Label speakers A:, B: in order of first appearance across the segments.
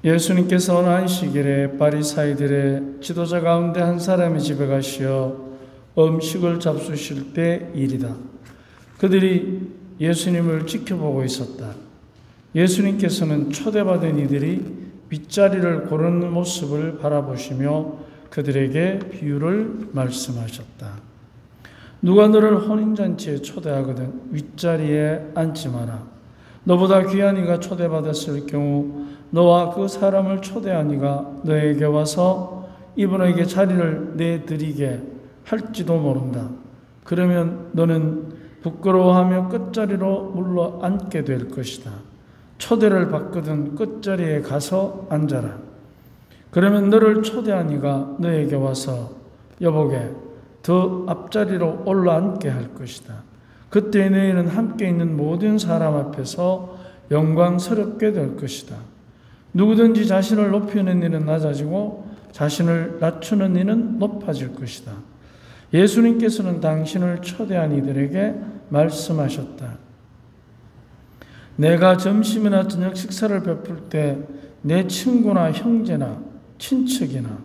A: 예수님께서 어느 안식일에 바리사이들의 지도자 가운데 한 사람의 집에 가시어 음식을 잡수실 때 일이다. 그들이 예수님을 지켜보고 있었다. 예수님께서는 초대받은 이들이 윗자리를 고르는 모습을 바라보시며 그들에게 비유를 말씀하셨다. 누가 너를 혼인잔치에 초대하거든 윗자리에 앉지 마라. 너보다 귀한 이가 초대받았을 경우 너와 그 사람을 초대한 이가 너에게 와서 이분에게 자리를 내드리게 할지도 모른다. 그러면 너는 부끄러워하며 끝자리로 물러 앉게 될 것이다. 초대를 받거든 끝자리에 가서 앉아라. 그러면 너를 초대한 이가 너에게 와서 여보게 더 앞자리로 올라앉게 할 것이다. 그때 너희는 함께 있는 모든 사람 앞에서 영광스럽게 될 것이다. 누구든지 자신을 높이는 이는 낮아지고 자신을 낮추는 이는 높아질 것이다. 예수님께서는 당신을 초대한 이들에게 말씀하셨다. 내가 점심이나 저녁 식사를 베풀 때 내 친구나 형제나 친척이나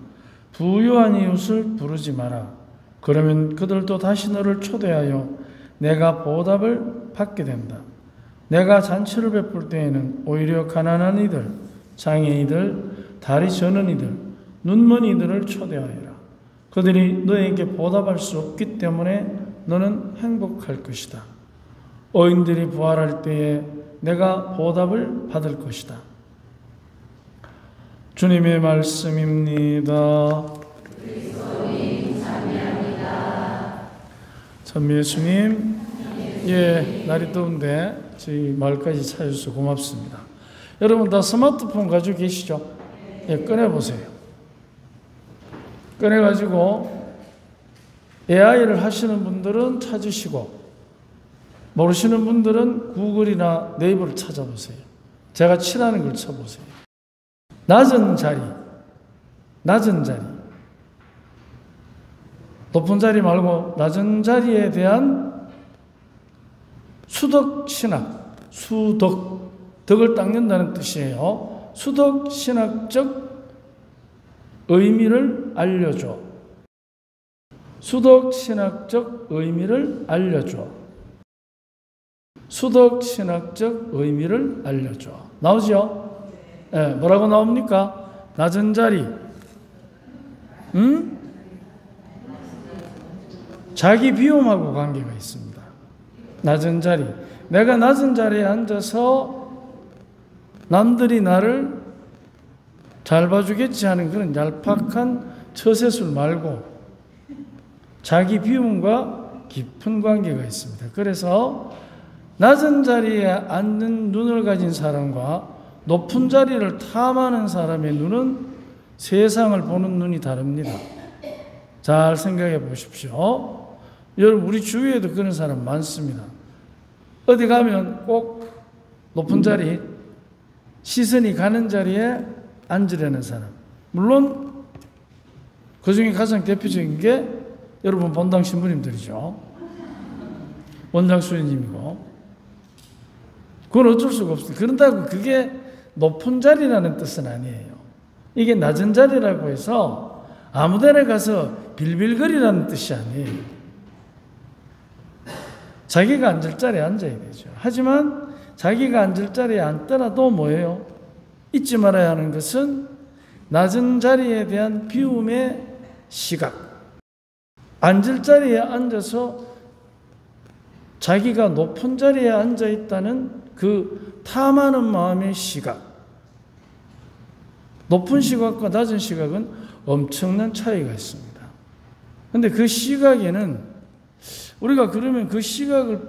A: 부유한 이웃을 부르지 마라. 그러면 그들도 다시 너를 초대하여 내가 보답을 받게 된다. 내가 잔치를 베풀 때에는 오히려 가난한 이들, 장애인들, 다리 저는 이들, 눈먼 이들을 초대하여라. 그들이 너에게 보답할 수 없기 때문에 너는 행복할 것이다. 어인들이 부활할 때에 내가 보답을 받을 것이다. 주님의 말씀입니다. 참 예수님, 날이 더운데 저희 마을까지 찾아주셔서 고맙습니다. 여러분 다 스마트폰 가지고 계시죠? 꺼내보세요. 꺼내가지고 AI를 하시는 분들은 찾으시고 모르시는 분들은 구글이나 네이버를 찾아보세요. 제가 칠하는 걸 쳐보세요. 낮은 자리. 높은 자리 말고 낮은 자리에 대한 수덕신학, 덕을 닦는다는 뜻이에요. 수덕신학적 의미를 알려줘. 수덕신학적 의미를 알려줘. 수덕신학적 의미를 알려줘. 나오죠? 뭐라고 나옵니까? 낮은 자리. 자기 비움하고 관계가 있습니다. 낮은 자리. 내가 낮은 자리에 앉아서 남들이 나를 잘 봐주겠지 하는 그런 얄팍한 처세술 말고 자기 비움과 깊은 관계가 있습니다. 그래서 낮은 자리에 앉는 눈을 가진 사람과 높은 자리를 탐하는 사람의 눈은 세상을 보는 눈이 다릅니다. 잘 생각해 보십시오. 여러분 우리 주위에도 그런 사람 많습니다. 어디 가면 꼭 높은 자리, 시선이 가는 자리에 앉으려는 사람. 물론 그 중에 가장 대표적인 게 여러분 본당 신부님들이죠. 원장 수녀님이고. 그건 어쩔 수가 없어요. 그런다고 그게 높은 자리라는 뜻은 아니에요. 이게 낮은 자리라고 해서 아무 데나 가서 빌빌거리라는 뜻이 아니에요. 자기가 앉을 자리에 앉아야 되죠. 하지만 자기가 앉을 자리에 앉더라도 뭐예요? 잊지 말아야 하는 것은 낮은 자리에 대한 비움의 시각. 앉을 자리에 앉아서 자기가 높은 자리에 앉아 있다는 그 탐하는 마음의 시각. 높은 시각과 낮은 시각은 엄청난 차이가 있습니다. 그런데 그 시각에는 우리가 그러면 그 시각을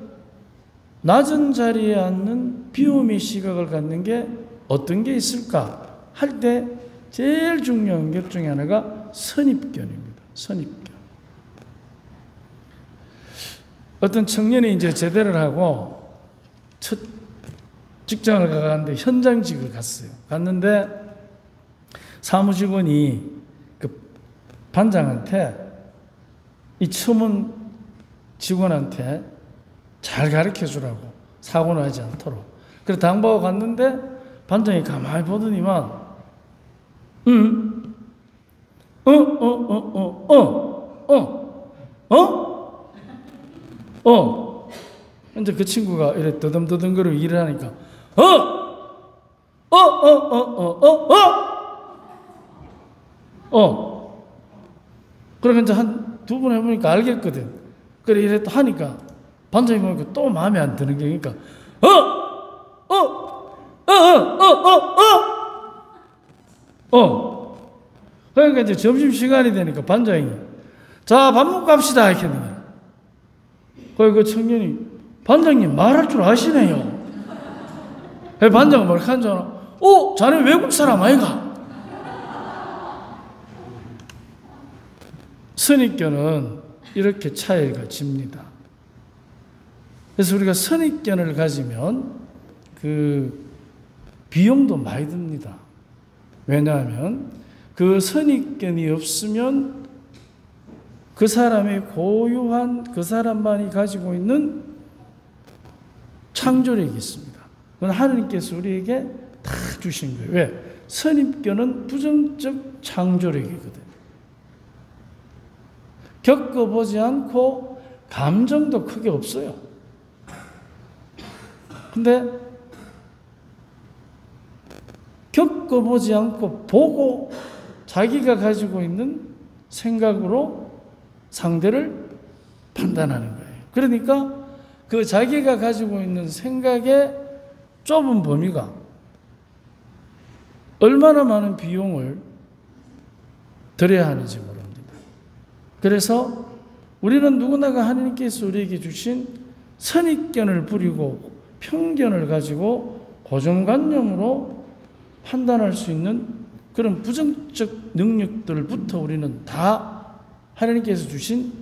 A: 낮은 자리에 앉는 비움의 시각을 갖는 게 어떤 게 있을까 할 때 제일 중요한 것 중에 하나가 선입견입니다. 선입견. 어떤 청년이 이제 제대를 하고 첫 직장을 가는데 현장직을 갔어요. 갔는데 사무직원이 그 반장한테 이 처음 직원한테 잘 가르쳐 주라고 사고 나지 않도록. 그래서 당부하고 갔는데 반장이 가만히 보더니만 응? 이제 그 친구가 이래 더듬더듬거리고 일을 하니까, 그러면 이제 한 두 번 해보니까 알겠거든. 그래, 이래 또 하니까, 반장님 보니까 또 마음에 안 드는 게, 그러니까, 그러니까 이제 점심시간이 되니까 반장이, 자, 밥 먹고 갑시다. 이렇게 하는 거야. 그 청년이, 반장님 말할 줄 아시네요. 반장은 뭘 하는 줄 알아? 자네 외국 사람 아이가? 선입견은 이렇게 차이가 집니다. 그래서 우리가 선입견을 가지면 그 비용도 많이 듭니다. 왜냐하면 그 선입견이 없으면 그 사람의 고유한 그 사람만이 가지고 있는 창조력이 있습니다. 그건 하느님께서 우리에게 다 주신 거예요. 왜? 선입견은 부정적 창조력이거든요. 겪어보지 않고 감정도 크게 없어요. 근데 겪어보지 않고 보고 자기가 가지고 있는 생각으로 상대를 판단하는 거예요. 그러니까 그 자기가 가지고 있는 생각의 좁은 범위가 얼마나 많은 비용을 들여야 하는지 모릅니다. 그래서 우리는 누구나가 하나님께서 우리에게 주신 선입견을 부리고 편견을 가지고 고정관념으로 판단할 수 있는 그런 부정적 능력들부터 우리는 다 하나님께서 주신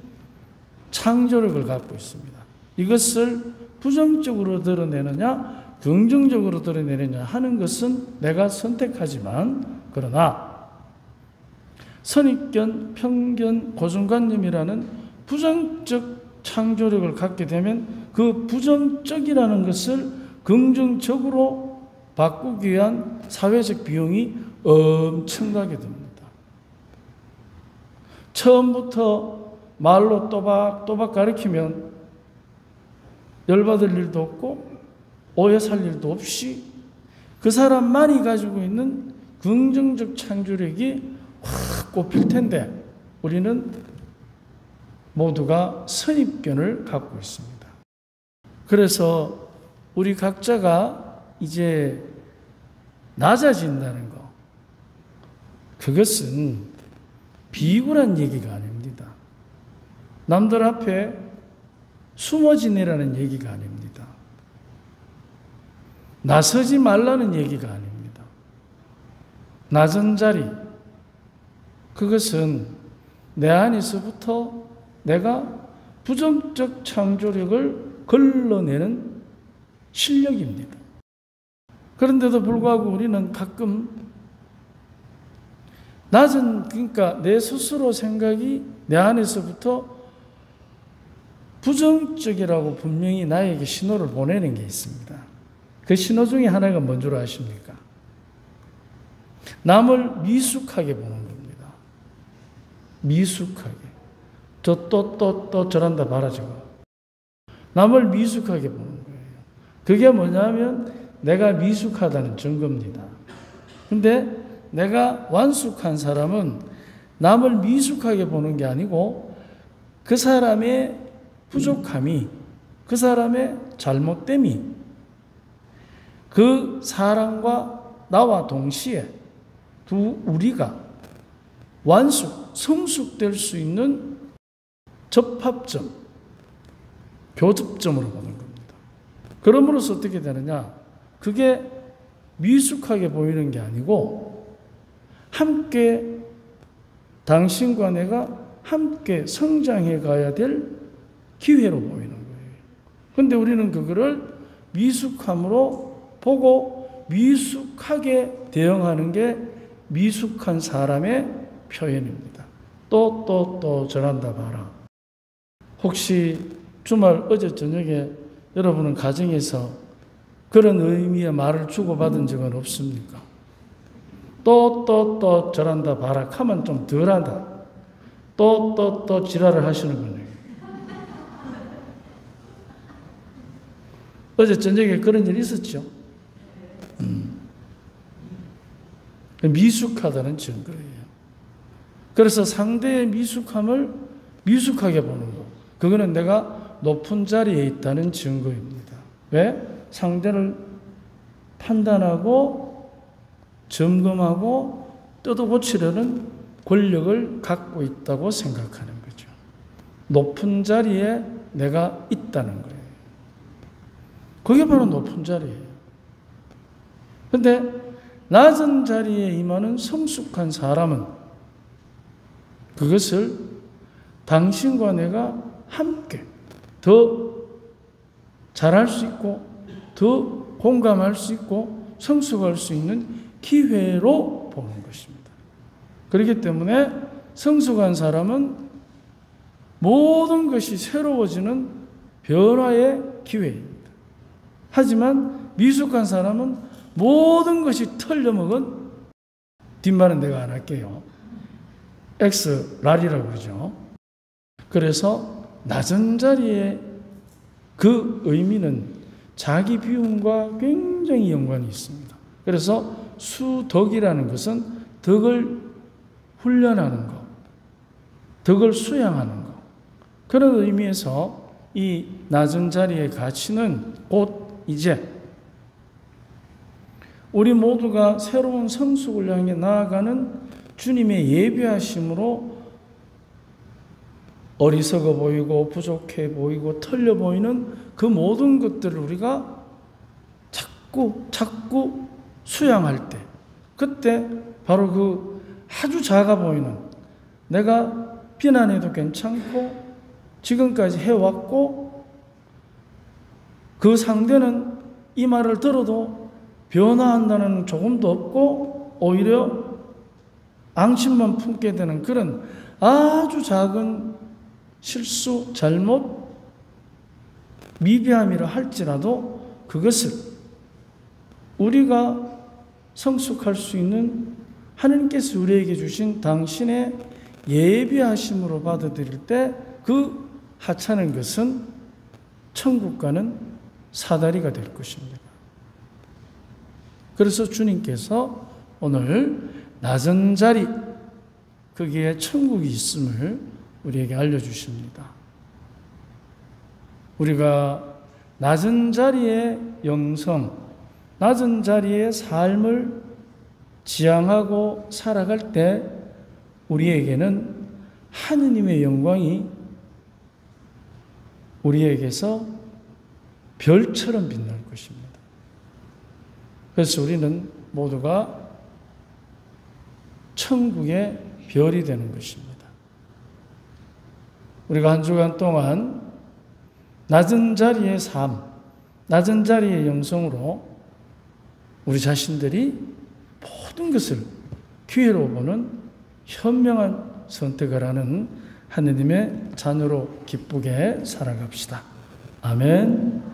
A: 창조력을 갖고 있습니다. 이것을 부정적으로 드러내느냐 긍정적으로 드러내느냐 하는 것은 내가 선택하지만, 그러나 선입견, 편견, 고정관념이라는 부정적 창조력을 갖게 되면 그 부정적이라는 것을 긍정적으로 바꾸기 위한 사회적 비용이 엄청나게 듭니다. 처음부터 말로 또박또박 가르치면 열받을 일도 없고 오해 살 일도 없이 그 사람만이 가지고 있는 긍정적 창조력이 확 꼽힐 텐데, 우리는 모두가 선입견을 갖고 있습니다. 그래서 우리 각자가 이제 낮아진다는 거, 그것은 비굴한 얘기가 아닙니다. 남들 앞에 숨어 지내라는 얘기가 아닙니다. 나서지 말라는 얘기가 아닙니다. 낮은 자리, 그것은 내 안에서부터 내가 부정적 창조력을 걸러내는 실력입니다. 그런데도 불구하고 우리는 가끔 그러니까 내 스스로 생각이 내 안에서부터 부정적이라고 분명히 나에게 신호를 보내는 게 있습니다. 그 신호 중에 하나가 뭔 줄 아십니까? 남을 미숙하게 보는 겁니다. 미숙하게. 또 저런다 봐라 저거. 남을 미숙하게 보는 거예요. 그게 뭐냐면 내가 미숙하다는 증거입니다. 근데 내가 완숙한 사람은 남을 미숙하게 보는 게 아니고 그 사람의 부족함이, 그 사람의 잘못됨이 그 사람과 나와 동시에 우리가 성숙될 수 있는 접합점, 교접점으로 보는 겁니다. 그럼으로써 어떻게 되느냐? 그게 미숙하게 보이는 게 아니고 함께 당신과 내가 함께 성장해 가야 될 기회로 보이는 거예요. 그런데 우리는 그거를 미숙함으로 보고 미숙하게 대응하는 게 미숙한 사람의 표현입니다. 또 저런다 봐라. 혹시 주말 어제 저녁에 여러분은 가정에서 그런 의미의 말을 주고받은 적은 없습니까? 또 저란다 바락하면 좀 덜하다. 또 지랄을 하시는군요. 어제 저녁에 그런 일이 있었죠. 미숙하다는 증거예요. 그래서 상대의 미숙함을 미숙하게 보는 것. 그거는 내가 높은 자리에 있다는 증거입니다. 왜? 상대를 판단하고 점검하고 뜯어 고치려는 권력을 갖고 있다고 생각하는 거죠. 높은 자리에 내가 있다는 거예요. 그게 바로 높은 자리예요. 그런데 낮은 자리에 임하는 성숙한 사람은 그것을 당신과 내가 함께 더 잘할 수 있고 더 공감할 수 있고 성숙할 수 있는 기회로 보는 것입니다. 그렇기 때문에 성숙한 사람은 모든 것이 새로워지는 변화의 기회입니다. 하지만 미숙한 사람은 모든 것이 털려먹은, 뒷말은 내가 안 할게요. 엑스랄이라고 그러죠. 그래서 낮은 자리에 그 의미는 자기 비움과 굉장히 연관이 있습니다. 그래서 수덕이라는 것은 덕을 훈련하는 것, 덕을 수양하는 것. 그런 의미에서 이 낮은 자리의 가치는 곧 이제 우리 모두가 새로운 성숙을 향해 나아가는 주님의 예비하심으로 어리석어 보이고 부족해 보이고 털려 보이는 그 모든 것들을 우리가 자꾸 수양할 때, 그때 바로 그 아주 작아 보이는, 내가 비난해도 괜찮고 지금까지 해왔고 그 상대는 이 말을 들어도 변화한다는 조금도 없고 오히려 앙심만 품게 되는 그런 아주 작은 실수, 잘못, 미비함이라 할지라도 그것을 우리가 성숙할 수 있는 하나님께서 우리에게 주신 당신의 예비하심으로 받아들일 때 그 하찮은 것은 천국과는 사다리가 될 것입니다. 그래서 주님께서 오늘 낮은 자리, 거기에 천국이 있음을 우리에게 알려주십니다. 우리가 낮은 자리의 영성, 낮은 자리의 삶을 지향하고 살아갈 때 우리에게는 하느님의 영광이 우리에게서 별처럼 빛날 것입니다. 그래서 우리는 모두가 천국의 별이 되는 것입니다. 우리가 한 주간 동안 낮은 자리의 삶, 낮은 자리의 영성으로 우리 자신들이 모든 것을 기회로 보는 현명한 선택을 하는 하느님의 자녀로 기쁘게 살아갑시다. 아멘.